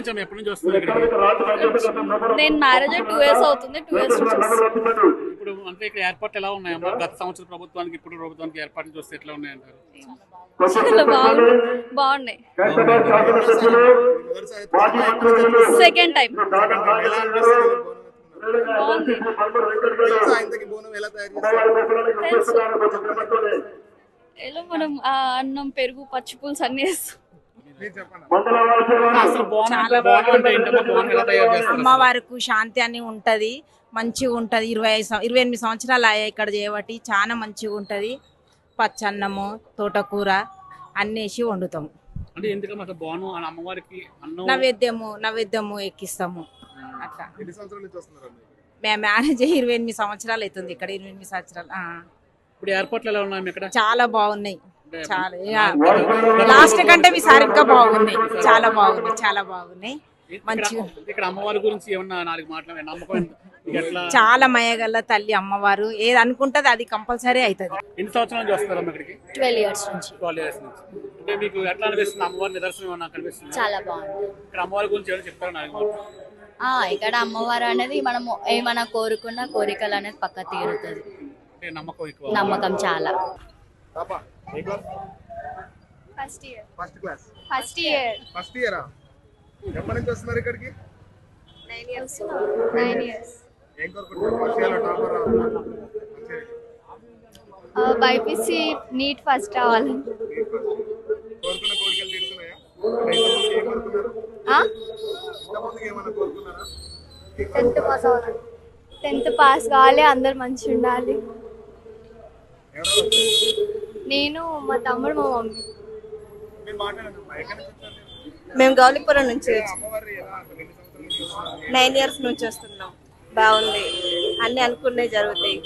నుంచి ఎప్పటి నుంచి వస్తుంది ఇక్కడికి? నేను మ్యారేజ్ 2 years అవుతుంది. 2 years నుంచి ఇప్పుడు అంటే ఇక్కడ ఏర్పాట్లు ఎలా ఉన్నాయమ్మా? గత సంవత్సరం ప్రభుత్వానికి ఇప్పుడు ప్రభుత్వానికి ఏర్పాట్లు చూస్తే ఎట్లా ఉన్నాయంటారు? చాలా బాగున్నాయి. సెకండ్ టైం బాగుంది. తెలుసు ఎలా మనం అన్నం పెరుగు పచ్చి పులుసు అన్ని వేస్తాం. అమ్మవారికి శాంతి అని ఉంటది, మంచిగా ఉంటది. 28 సంవత్సరాలు అయ్యాయి ఇక్కడ చేయబట్టి. చాలా మంచిగా ఉంటది. పచ్చన్నము తోటకూర అన్నేసి వండుతాము. నైవేద్యము ఎక్కిస్తాము. అట్లా మేము మ్యారేజ్ 28 సంవత్సరాలు అవుతుంది ఇక్కడ. 28 సంవత్సరాలు. చాలా బాగున్నాయి. చాలా లాస్ట్ కంటే మీ సార్ ఇంకా బాగున్నాయి. చాలా బాగున్నాయి. చాలా బాగున్నాయి. మంచిగా చాలా మయగల్ల తల్లి అమ్మవారు. ఏది అనుకుంటది అది కంపల్సరీ అవుతుంది. 12 years నుంచి. చాలా బాగుంది. ఇక్కడ అమ్మవారు అనేది మనం ఏమైనా కోరుకున్న కోరికలు అనేది పక్క తీరుతుంది. నమ్మకం చాలా. ఫస్ట్ ఇయర్ ఎప్పటి నుంచి వస్తున్నారు ఇక్కడికి? 9 years. ఏం కోరుకుంటున్నారు? బైపీసీ నీట్ ఫస్ట్ రావాలి. కోరుకున్న కోరికలు తీరుతున్నాయా? 10th పాస్ కావాలి. అందరు మంచిగా ఉండాలి. నేను, మా తమ్ముడు, మా మమ్మీ. మేము గౌలిపురం నుంచి 9 years నుంచి వస్తున్నాం. బాగుంది. అన్ని అనుకునే జరుగుతాయి.